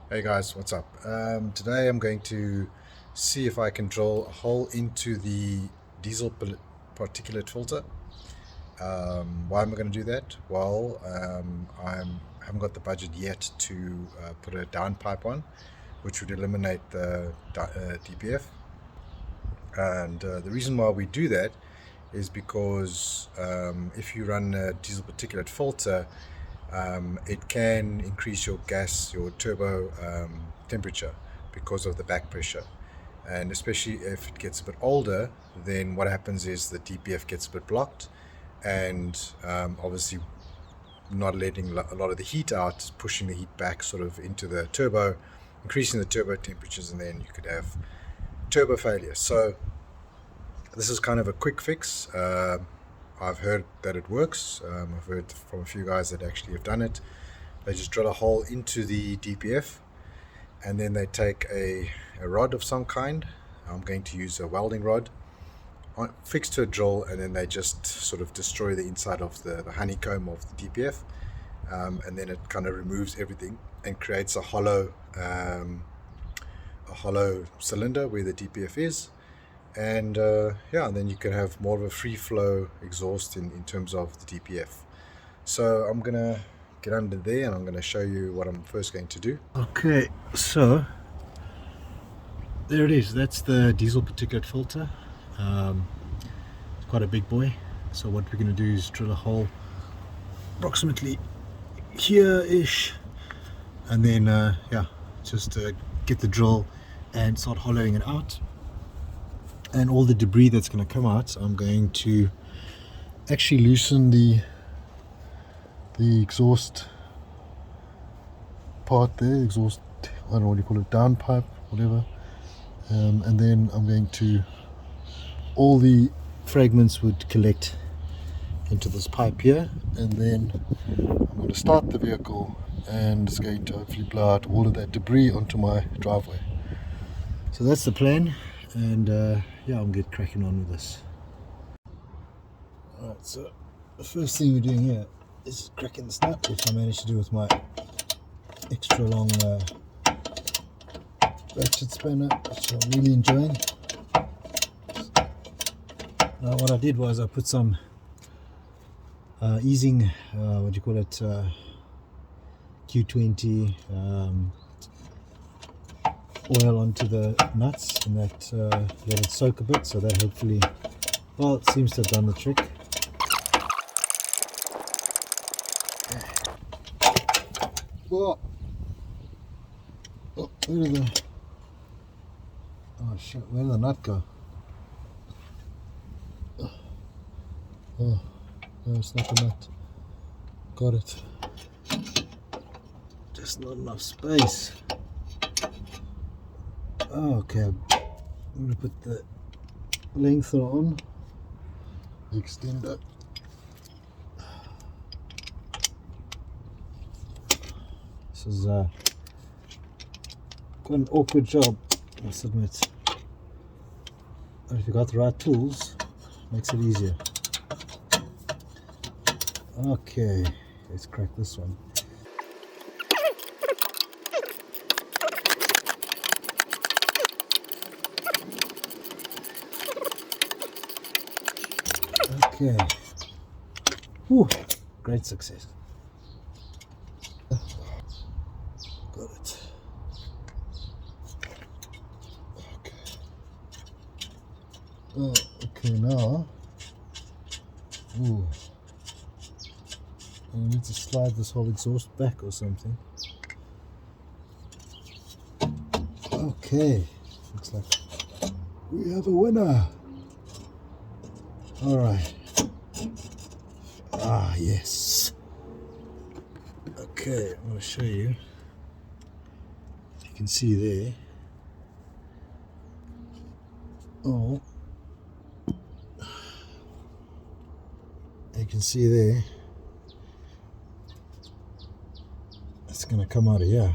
Hey guys, what's up? Today I'm going to see if I can drill a hole into the diesel particulate filter. Why am I going to do that? Well, I haven't got the budget yet to put a downpipe on, which would eliminate the DPF. And the reason why we do that is because if you run a diesel particulate filter, it can increase your turbo temperature because of the back pressure. And especially if it gets a bit older, then what happens is the DPF gets a bit blocked, and obviously not letting a lot of the heat out, pushing the heat back sort of into the turbo, increasing the turbo temperatures, and then you could have turbo failure. So this is kind of a quick fix. I've heard that it works. I've heard from a few guys that actually have done it. They just drill a hole into the DPF, and then they take a rod of some kind. I'm going to use a welding rod fixed to a drill, and then they just sort of destroy the inside of the honeycomb of the DPF, and then it kind of removes everything and creates a hollow cylinder where the DPF is. And yeah, and then you can have more of a free flow exhaust in terms of the DPF. So I'm gonna get under there and I'm gonna show you what I'm first going to do. Okay, so there it is. That's the diesel particulate filter. It's quite a big boy. So what we're gonna do is drill a hole approximately here-ish, and then yeah, just get the drill and start hollowing it out. And all the debris that's going to come out, I'm going to actually loosen the exhaust part there, exhaust, I don't know what you call it, downpipe, whatever. And then I'm going to, all the fragments would collect into this pipe here, and then I'm going to start the vehicle, and it's going to hopefully blow out all of that debris onto my driveway. So that's the plan. And yeah, I'll get cracking on with this. Alright, so the first thing we're doing here is cracking this nut, which I managed to do with my extra long ratchet spanner, which I'm really enjoying. Now what I did was I put some easing, what do you call it, Q20 oil onto the nuts, and that let it soak a bit, so that hopefully, well, it seems to have done the trick. Whoa. Oh, where did the, oh shit, where did the nut go? Oh, no, it's not the nut. Got it. Just not enough space. Okay, I'm going to put the length on, the extender. This is quite an awkward job, I must admit. But if you got the right tools, it makes it easier. Okay, let's crack this one. Okay. Whew, great success. Got it. Okay. Oh, okay, now. Ooh. I need to slide this whole exhaust back or something. Okay. Looks like we have a winner. Alright. Ah, yes. Okay, I'm going to show you. You can see there. Oh. You can see there. It's going to come out of here.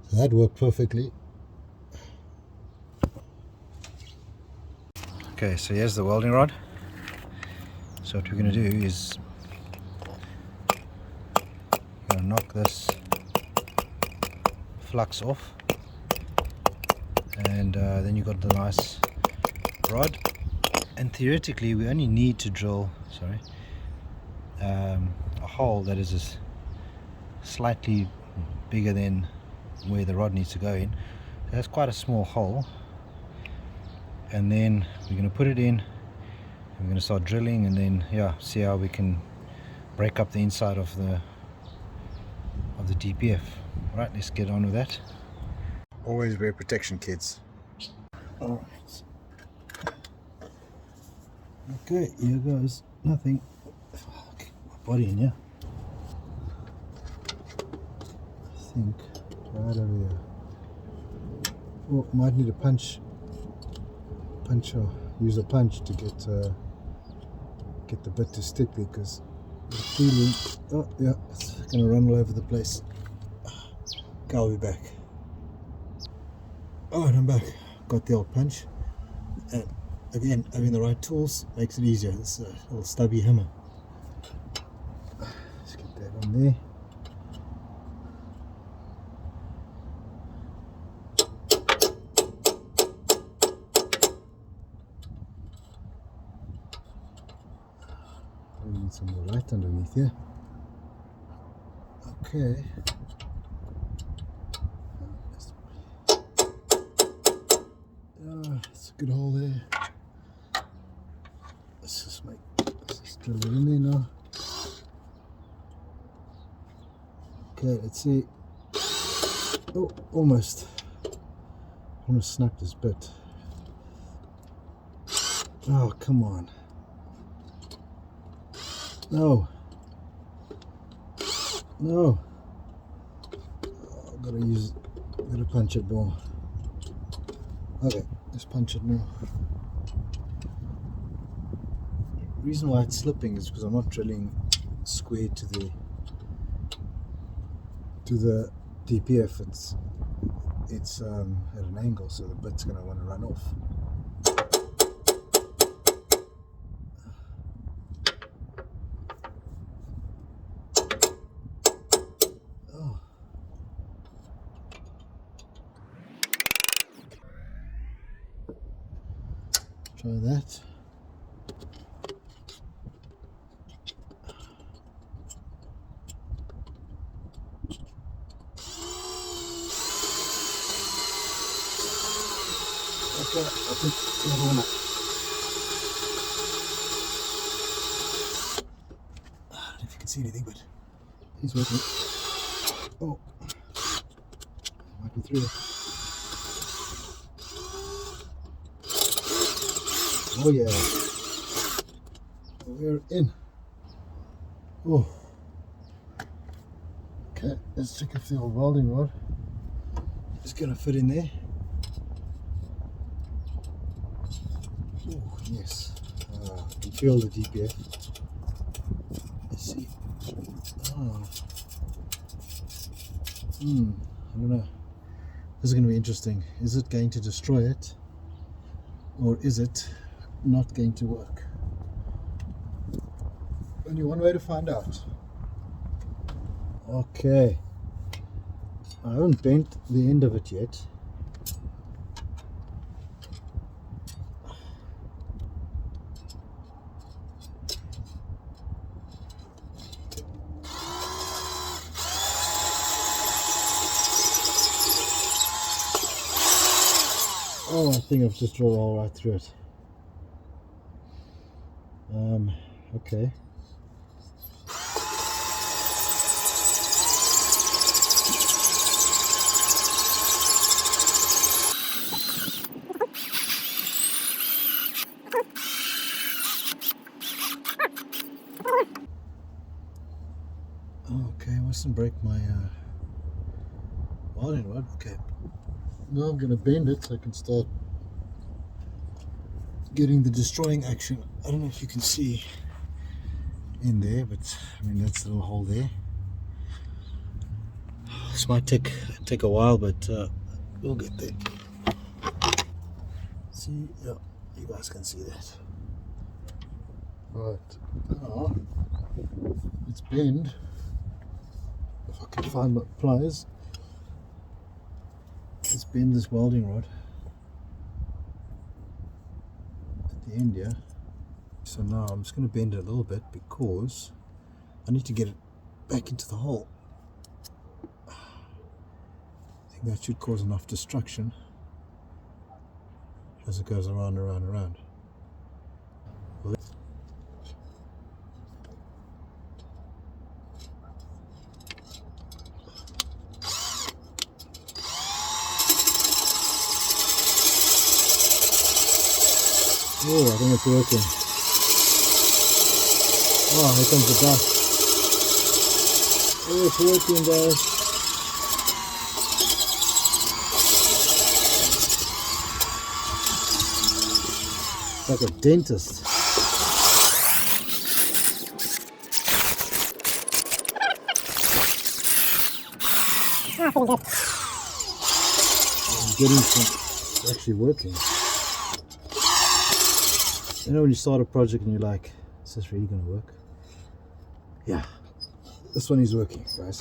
So that worked perfectly. Okay, so here's the welding rod. So what we're going to do is knock this flux off, and then you've got the nice rod. And theoretically we only need to drill a hole that is just slightly bigger than where the rod needs to go in. So that's quite a small hole, and then we're going to put it in. We're going to start drilling, and then see how we can break up the inside of the DPF. Right, let's get on with that. Always wear protection, kids. Alright. Okay, here goes nothing. Okay, my body in here. I think right over here. Oh, might need a punch or use a punch to get the bit to stick there, because the feeling, oh yeah, it's gonna run all over the place. Okay, I'll be back. Alright, I'm back. Got the old punch, and again, having the right tools makes it easier. It's a little stubby hammer. Let's get that on there. We need some more light underneath here. Okay. It's a good hole there. Let's just drill it in there now. Okay, let's see. Oh, almost snapped his bit. Oh, come on. No. Oh, gotta punch it more. Okay, let's punch it more. The reason why it's slipping is because I'm not drilling square to the DPF. It's at an angle, so the bit's gonna want to run off. Oh. Try that. Okay, I'll put the other one up. I don't know if you can see anything, but he's working. Oh, might be through it. Oh yeah, we're in. Oh, okay, let's check if the old welding rod is going to fit in there. Oh yes, I can feel the DPF. Let's see. Oh. I don't know. This is going to be interesting. Is it going to destroy it, or is it not going to work? Only one way to find out. Okay, I haven't bent the end of it yet. Oh, I think I've just drilled all right through it. Okay. Okay, I mustn't break my welding rod. Okay. Now I'm going to bend it so I can start getting the destroying action. I don't know if you can see in there, but I mean that's the little hole there. This might take a while, but we'll get there. See, yeah, you guys can see that. Right, now let's bend. If I can find my pliers. Let's bend this welding rod at the end here. So now I'm just going to bend it a little bit because I need to get it back into the hole. I think that should cause enough destruction as it goes around and around and around. Oh, I think it's working. Oh, here comes the dust. Oh, it's working, guys. It's like a dentist. I'm getting some. It's actually working. You know when you start a project and you're like, is this really going to work? Yeah, this one is working, guys.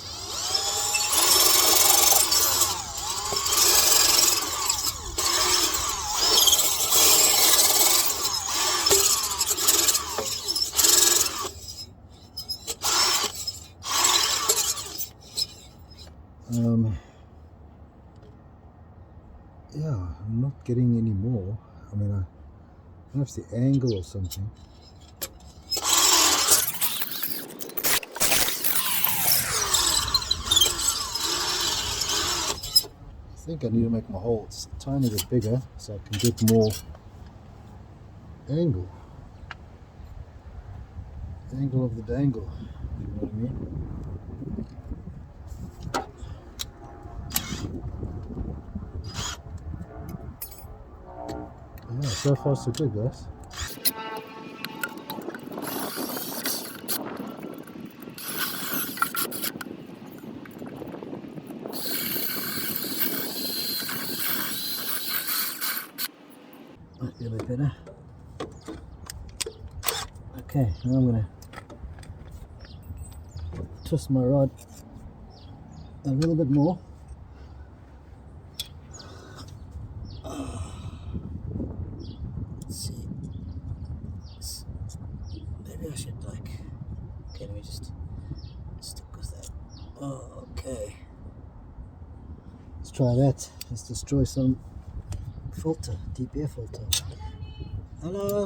Yeah, I'm not getting any more. I mean, I don't know if it's the angle or something. I think I need to make my hole a tiny bit bigger so I can get more angle. Angle of the dangle, if you know what I mean. Yeah, so far so good, guys. Might be a bit better. Okay, now I'm gonna twist my rod a little bit more. Let's see. Maybe I should okay, let me just stick with that. Oh, okay. Let's try that. Let's destroy some filter, DPF filter. Hello.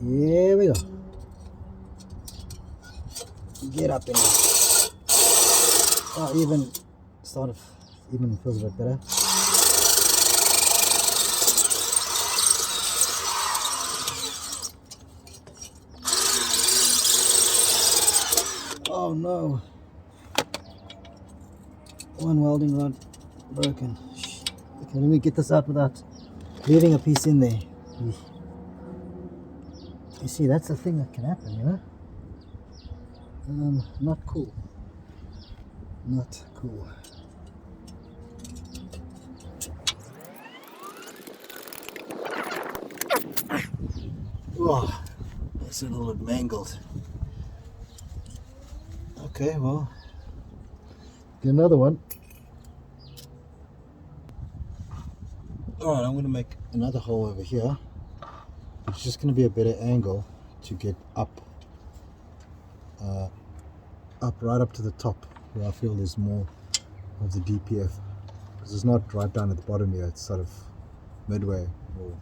Here we go. Get up in there. Oh, even feels a bit better. Oh no. One welding rod broken. Okay, let me get this out without leaving a piece in there. You see, that's the thing that can happen, you know? Not cool. Not cool. Oh, that's a little bit mangled. Okay, well, get another one. Alright, I'm going to make another hole over here. It's just going to be a better angle to get up right up to the top where I feel there's more of the DPF, because it's not right down at the bottom here, it's sort of midway or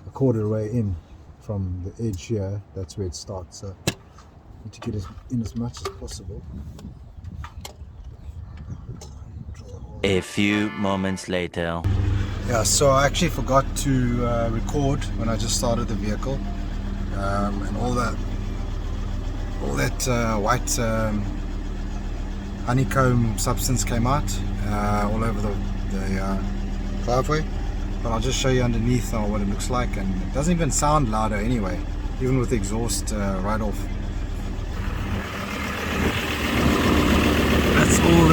a quarter way in from the edge here. That's where it starts, so I need to get it in as much as possible. A few moments later. Yeah, so I actually forgot to record when I just started the vehicle, and all that white honeycomb substance came out all over the driveway. But I'll just show you underneath now what it looks like, and it doesn't even sound louder anyway, even with the exhaust right off. That's all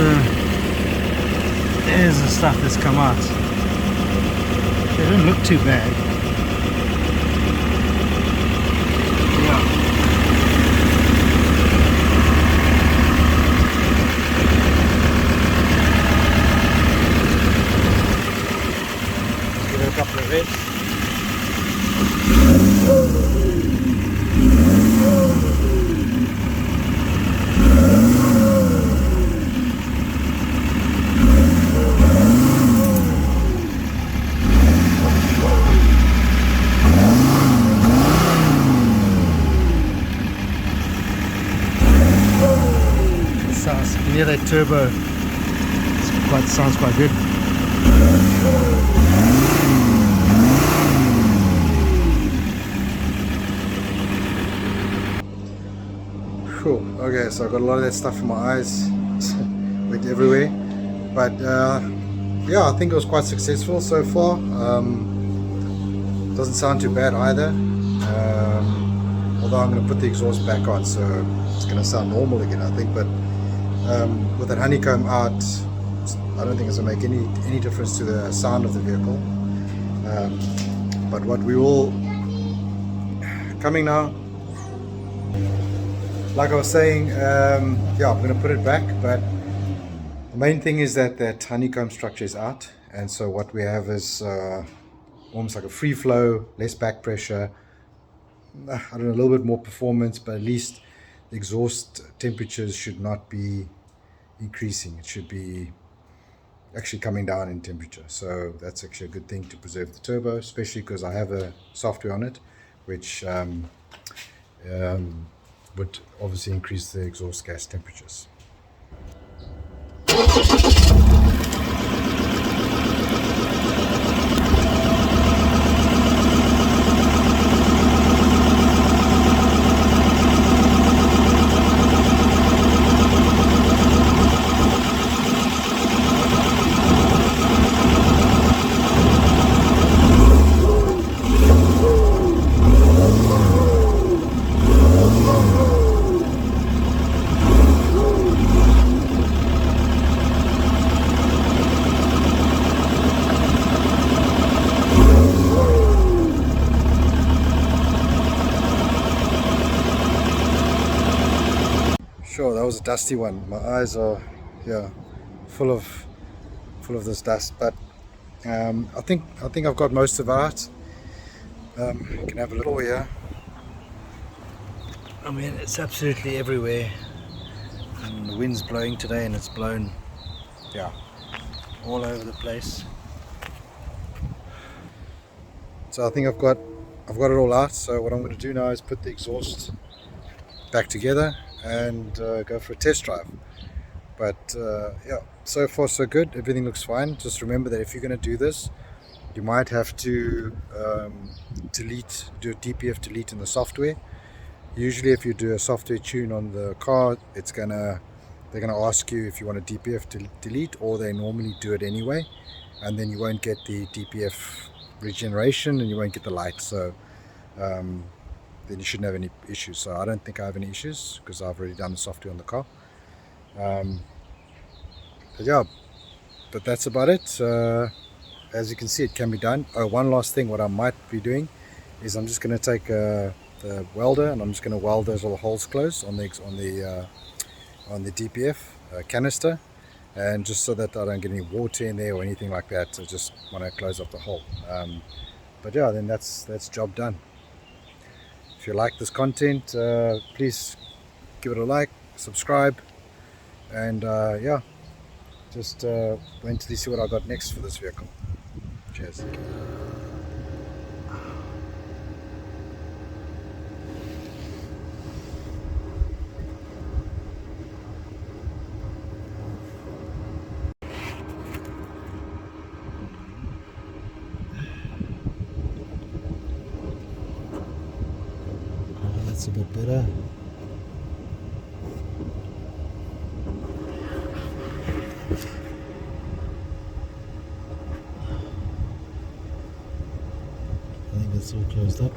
there's the stuff that's come out. They don't look too bad. hear that turbo. Sounds quite good. Cool. Okay, so I got a lot of that stuff in my eyes. Went everywhere. But yeah, I think it was quite successful so far. Doesn't sound too bad either. Although I'm going to put the exhaust back on, so it's going to sound normal again, I think. But with that honeycomb out, I don't think it's going to make any difference to the sound of the vehicle. But what we will coming now, like I was saying, yeah, I'm going to put it back, but the main thing is that that honeycomb structure is out, and so what we have is almost like a free flow, less back pressure, I don't know, a little bit more performance, but at least the exhaust temperatures should not be increasing. It should be actually coming down in temperature. So that's actually a good thing to preserve the turbo, especially because I have a software on it which would obviously increase the exhaust gas temperatures. Sure, that was a dusty one. My eyes are, yeah, full of this dust. But I think I've got most of it out. You can have a little here. I mean, it's absolutely everywhere, and the wind's blowing today, and it's blown, yeah, all over the place. So I think I've got it all out. So what I'm going to do now is put the exhaust back together and go for a test drive. But yeah, so far so good. Everything looks fine. Just remember that if you're going to do this, you might have to do a DPF delete in the software. Usually if you do a software tune on the car, they're gonna ask you if you want a DPF delete, or they normally do it anyway, and then you won't get the DPF regeneration and you won't get the light. So then you shouldn't have any issues. So I don't think I have any issues because I've already done the software on the car. But yeah, but that's about it. As you can see, it can be done. Oh, one last thing, what I might be doing is I'm just going to take the welder and I'm just going to weld those little holes closed on the DPF canister, and just so that I don't get any water in there or anything like that. I just want to close off the hole. But yeah, then that's job done. If you like this content, please give it a like, subscribe, and yeah, just wait till you see what I got next for this vehicle. Cheers. That's a bit better. I think it's all closed up.